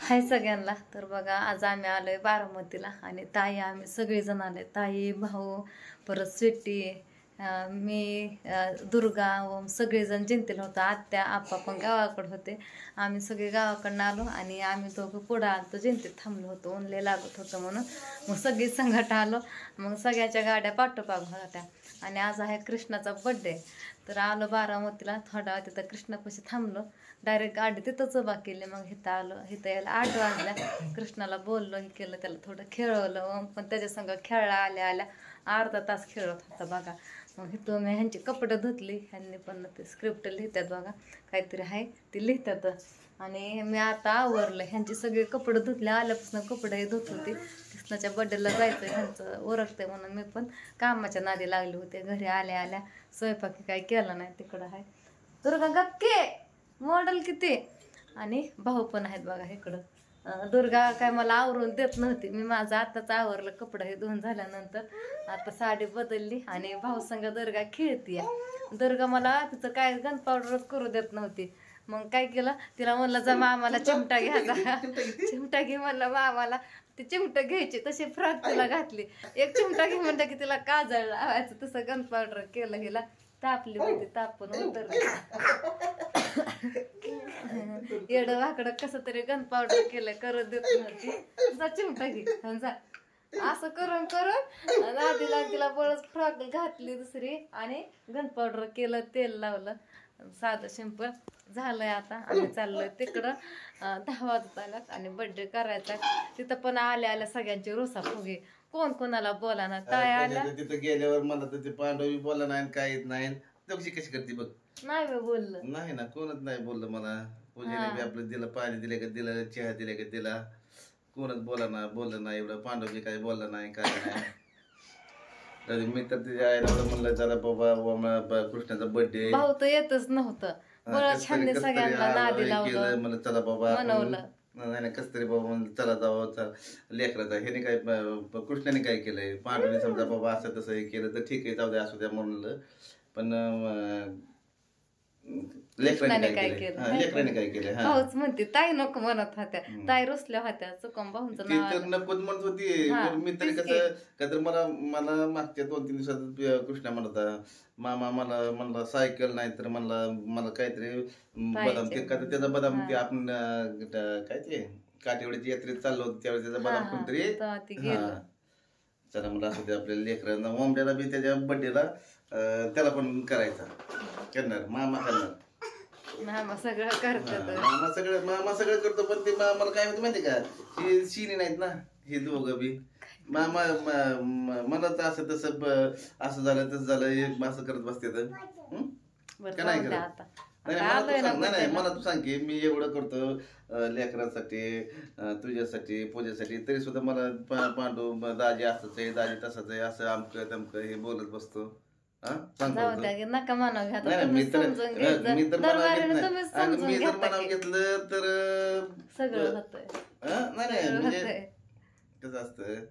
हाय सगळ्यांना. तर बघा आज आम्ही आलोय बारामतीला आणि ताई आम्ही सगळेजण आले. ताई, भाऊ, परत स्वीटी, मी, दुर्गा व सगळेजण जिंतीला होतो. आत्या आप्पा पण गावाकडे होते. आम्ही सगळे गावाकडनं आलो आणि आम्ही दोघं पुढं आलो जिंतीत थांबलो होतो. ऊनले लागत होतं म्हणून मग सगळी संघाट आलो. मग सगळ्याच्या गाड्या पाठोपाठ होत्या आणि आज आहे कृष्णाचा बड्डे. तर आलो बारामतीला, थोडा तिथं कृष्णापाशी थांबलो. डायरेक्ट गाडी तिथंच उभा केली. मग इथं आलो. इथं यायला 8 वाजल्या. कृष्णाला बोललो, हे केलं, त्याला थोडं खेळवलं. पण त्याच्या संग खेळला आल्या आल्या अर्धा तास खेळत होता बघा. मग इथं मी ह्यांची कपडे धुतली. ह्यांनी पण ते स्क्रिप्ट लिहितात बघा, काहीतरी आहे ते लिहितात. आणि मी आता आवरलं. ह्यांची सगळे कपडे धुतले. आल्यापासून कपडे धुत होते. कृष्णाच्या बड्डेला जायचं ह्यांचं ओरखतंय म्हणून मी पण कामाच्या नादी लागले होते. घरी आल्या आल्या स्वयंपाकी काही केला नाही. तिकडं आहे दुर्गा गप्के मॉडेल किती. आणि भाऊ पण आहेत बघा इकडं. दुर्गा काय मला आवरून देत नव्हती. मी माझं आताच आवरलं. कपडं हे धुवून झाल्यानंतर आता साडी बदलली आणि भाऊ संग दुर्गा खेळती. दुर्गा मला तिचं काय गन पावडरच करू देत नव्हती. मग काय केलं, तिला म्हणलं जा मामाला चिमटा घ्यायचा. चिमटा घे म्हणलं मामाला. ती चिमटा घ्यायची तशी फ्रॉक तिला घातली. एक चिमटा घे म्हणलं की तिला काजळ लावायचं. तसं गन पावडर केलं. हिला तापली होती. तापून उतरली. येडं वाकडं कसं तरी गन पावडर केलं, करत देत नव्हती. जा चिमटा घे जा. असं करून करून आधीला तिला बळच फ्रॉक घातली दुसरी आणि गन पावडर केलं, तेल लावलं. साधं सिंपल झालंय. आता आम्ही चाललोय तिकडं. 10 वाजत आल्यात आणि बर्थडे करायचा. तिथं पण आल्या आल्या सगळ्यांची रोसा फुगे. कोण कोणाला बोला ना. ताय आल्या तिथं गेल्यावर मला तर ते पांडवी बोला नाही, काहीच नाही. कशी करते बघ. नाही मी बोललं नाही ना, कोणच नाही बोललं मला. पूजेने आपलं दिलं, पाणी दिले का दिलं, चहा दिले का दिला. कोणच बोललं नाही. एवढं पांडवजी काही बोललं नाही, काय नाही. तरी मी तर तिच्या आईला म्हणलं चला बाबा कृष्णाचा बर्थडे. भाऊ तर येतच नव्हतं. छान सगळ्यांना नादी लावलं. म्हणलं चला बाबा मनवलं. नाही कस तरी बाबा म्हणलं चला जावं. चला लेकराचा ह्याने काय कृष्णाने काय केलंय, पांडवने समजा बाबा असं तसं हे केलं तर ठीक आहे, जाऊ द्या असू द्या म्हणलं. पण लेकराने काय केलं. भाऊच म्हणते ताई नको म्हणत होत्या. ताई रुसल्या होत्या. चुकून भाऊंचं नाव नकोच म्हणत होती. मी तरी कसं का तर मला मागच्या 2-3 दिवसात कृष्णा म्हणता मामा मला म्हणला सायकल नाही तर मला काहीतरी बदाम ते का त्याचा बदाम ते आपण काय ते काठेवाडीच्या यात्रेत चाललो होतो त्यावेळेस त्याचा बदाम कोणतरी चला मला असं ते आपल्या लेकरांना मोमड्याला बी त्याच्या बड्डेला त्याला पण करायचा. करणार मामा करणार. मामा सगळं करतात. मामा सगळं करतो. पण ते मला काय होतं माहिती का, हे शिनी नाहीत ना हे दोघं बी. मामा मला तर असं तसं असं झालं तसं झालं असं करत बसते तर का नाही करत. नाही मला तू सांग की मी एवढं करतो लेकरांसाठी, तुझ्यासाठी, पूजेसाठी, तरी सुद्धा मला पांडू दाजी असंच आहे, दाजी तसंच आहे, असं आमकं तमकं हे बोलत बसतो. नका म्हणावं घ्या. मी जर मनाव घेतलं तर सगळं होतंय. नाही म्हणजे कसं असतं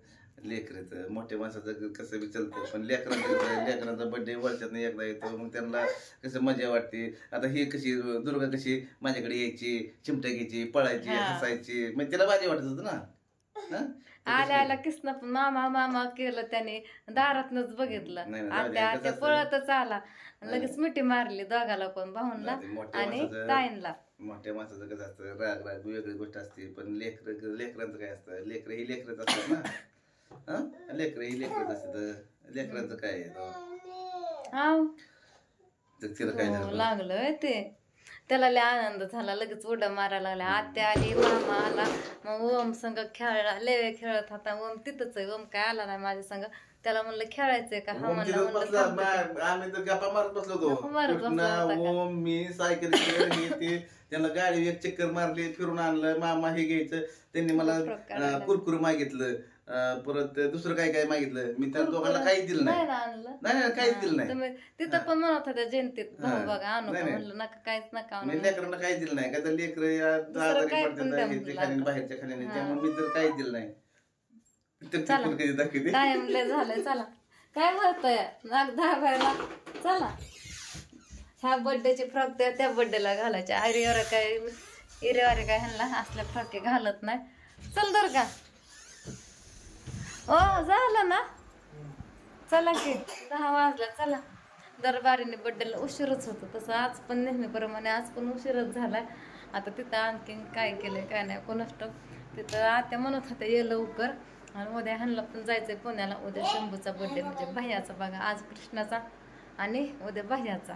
लेकराचं मोठ्या माणसाचं कसं बी चालतं. पण लेकरांचा बर्थडे वर्षात एकदा येतो. मग त्यांना कसं मजा वाटते. आता ही कशी दुर्गा कशी माझ्याकडे यायची, चिमटा घ्यायची, पळायची, हसायची, मग तिला मजा वाटत होतं ना. आल्या आल्या किसना पण मामा मामा केलं. त्याने दारातनच बघितलं. आत्या पळतच आला. लगेच मिठी मारली दोघाला पण, भाऊनला आणि ताईंला. मोठ्या माणसाचं कसं असतं राग वेगळी गोष्ट असते. पण लेकरांचं काय असतं, लेकर ही लेकरच असतात ना. लेकर ही लेकरच असतात. लेकरांचं काय तिला काय झालं लागलं ते. त्याला लय आनंद झाला. लगेच उड्या मारायला लागल्या. आत्या आली, मामा आला. मग ओम संग खेळला. लय खेळत होता. ओम तिथंच आहे. ओम काय आला नाही माझ्या संग. त्याला म्हणलं खेळायचंय का. हा म्हणलं आम्ही तर गप्पा मारत बसलो होतो. ओम मी सायकल घेते, त्यांना गाडी एक चक्कर मारली, फिरून आणलं. मामा हे घ्यायचं. त्यांनी मला कुरकुर मागितलं. परत दुसरं काय काय मागितलं. मी त्या दोघांना काहीच दिलं नाही. नाही काहीच दिलं नाही. तिथं पण म्हणत होत्या जयंतीत बघा आणू म्हणलं नका काहीच नका. लेकरांना काहीच दिलं नाही. का तर लेकर बाहेरच्या खाण्याने, त्यामुळे मी तर काहीच दिलं नाही. टाइम लय झालंय. चला काय म्हणतोय नाग धाबायला. चला ह्या बर्थडेची फ्रॉक त्या बर्थडेला घालायच्या. अरे काय इरेवारे काय ह्यांना असल्या फ्रॉके घालत नाही. चल दुर्गा. ओ झालं ना, चला की 10 वाजला. चला दरबारीने बड्डेला उशीरच होतं, तसं आज पण नेहमीप्रमाणे आज पण उशीरच झालाय. आता तिथं आणखीन काय केलंय काय नाही कोणास ठाऊक. तिथं आत्या म्हणत होत्या ये लवकर, आणि उद्या ह्यांना पण जायचंय पुण्याला. उद्या शंभूचा बड्डे म्हणजे भैयाचा. बघा आज कृष्णाचा आणि उद्या भैयाचा.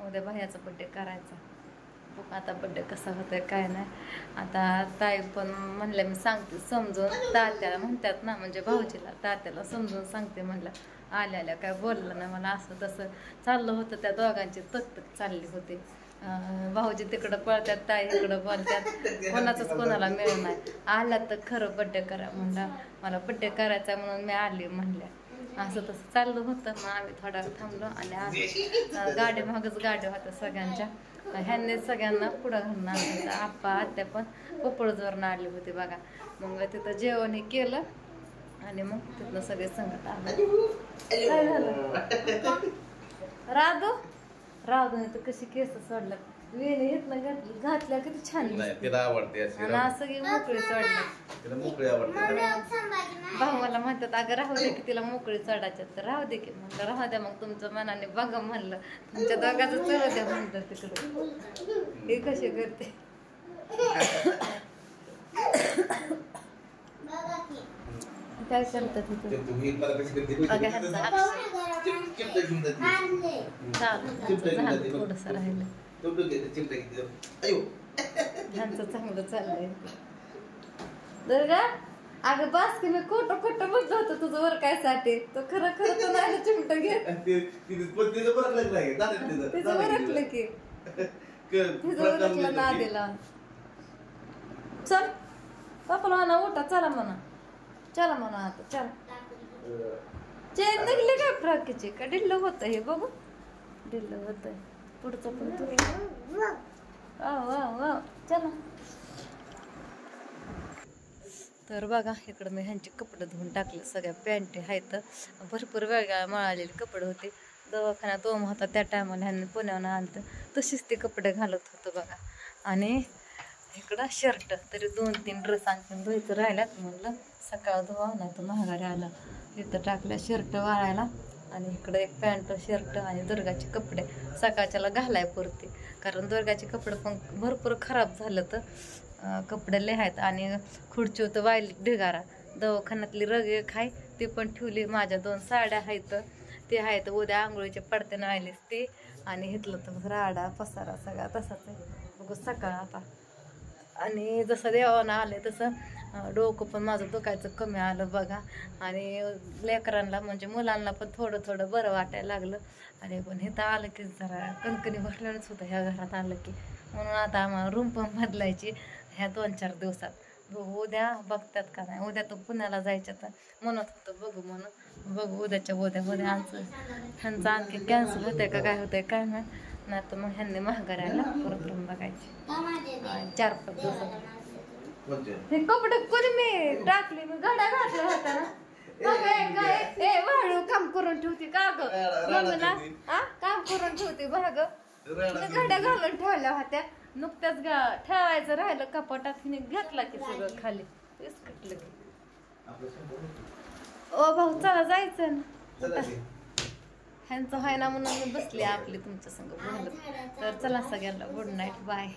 उद्या भैयाचा बड्डे करायचा. बघ आता बड्डे कसा होतोय काय नाही. आता ताई पण म्हणल्या मी सांगते समजून. तात्याला म्हणतात ना, म्हणजे भाऊजीला तात्याला समजून सांगते म्हणलं. आल्या काय बोललं नाही मला. असं तसं चाललं होतं, त्या दोघांची तक चालली होती. भाऊजी तिकडं पळतात, ताई इकडं पळतात, कोणाचंच कोणाला मिळत नाही. आल्या तर खरं बड्डे करा म्हणलं. मला बड्डे करायचा म्हणून मी आली म्हणल्या. असं तसं चाललं होतं. मग आम्ही थोडा वेळ थांबलो आणि आज गाडी मागच गाडी होत्या सगळ्यांच्या. ह्यांनी सगळ्यांना पुढं घालून आणलं. आप्पा आत्या पण पोपळजवरून आली होती बघा. मग तिथं जेवण हे केलं आणि मग तिथलं सगळे संगत आलं. काय झालं राधू तर कशी केस सोडलं, वेणी इथनं घातल्या किती छान तिला आवडते सगळी मोकळी चढली. मोकळी आवडते. भाऊ मला म्हणतात अगं राहू दे की तिला मोकळी चढायच्या, तर राहू दे की म्हणलं. राहू द्या मग तुमचं मनाने बघा म्हणलं. तुमच्या दोघांचं चढू द्या म्हणलं. तिकडे हे कशी करते काय करतात थोडस राहिलं. ह्यांचं चांगलं चाललंय. दुर्गा अगं बस की मी खोटं म्हटलं होतं तुझं वर काय साठी. तो खरं तर नाही चिमट घे. तिचं वरकलं की तिचं वरकलं ना दिला. चल पप्पाला म्हणा उठा चला म्हणा. चला म्हणा आता चला. चेन निघली काय फ्रॉकीची का ढिल्ल होत हे बघू. ढिल्ल होत पुढचं पण तुम्ही चला. तर बघा इकडं मी ह्यांचे कपडे धुवून टाकले. सगळ्या पॅन्टी आहेत. भरपूर वेगळ्या मळालेले कपडे होते. दवाखान्यात ओम होता त्या टायमाला ह्यांनी पुण्याहून आणतं, तशीच ते कपडे घालत होतं बघा. आणि इकडं शर्ट तरी 2-3 ड्रेस आणखीन धुवायचं राहिल्यात. म्हणलं सकाळ धुवा नाही तर महागारी आला. इथं टाकल्या शर्ट वाळायला. आणि इकडं एक पॅन्ट शर्ट आणि दुर्गाचे कपडे सकाळच्याला घालाय पुरते, कारण दुर्गाचे कपडे पण भरपूर खराब झालं तर कपडे लय आहेत. आणि खुर्ची होतं वायली ढिगारा. दवाखान्यातली रग एक आहे ती पण ठेवली. माझ्या 2 साड्या आहेत ते आहेत. उद्या आंघोळीचे पडत्यानं वाहिलीस ते. आणि इथलं तर राडा पसारा सगळा तसाच आहे. बघू सकाळ आता. आणि जसं देवानं आलं तसं डोकं पण माझं दुखायचं कमी आलं बघा. आणि लेकरांना म्हणजे मुलांना पण थोडं थोडं बरं वाटायला लागलं. आणि पण इथं आलं की जरा कणकणी भरलेलंच होतं ह्या घरात आलं की. म्हणून आता आम्हाला रूम पण बदलायची ह्या 2-4 दिवसात. उद्या बघतात का नाही. उद्या तर पुण्याला जायचं तर म्हणत होतं बघू म्हणून. बघू उद्याच्या उद्या आमचं ह्यांचं आणखी कॅन्सल होतंय का काय होतंय काय नाही तर मग ह्यांनी महागाऱ्याला परत रूम बघायची 4-5 दिवसात. हे कपडे कोणी मी टाकले मी घड्या घातल्या होत्या ना. वाळू काम करून ठेवते का ग मम्मीला. काम करून ठेवते भाग. घड्या घालून ठेवल्या होत्या नुकत्याच ठेवायचं राहिलं कपाटात. हिने घेतला की सगळं खाली विस्कटलं की. ओ भाऊ चला जायचं ना. ह्यांचं हाय ना म्हणून मी बसले आपली तुमच्या संग बोलत. तर चला सगळ्यांना गुड नाईट बाय.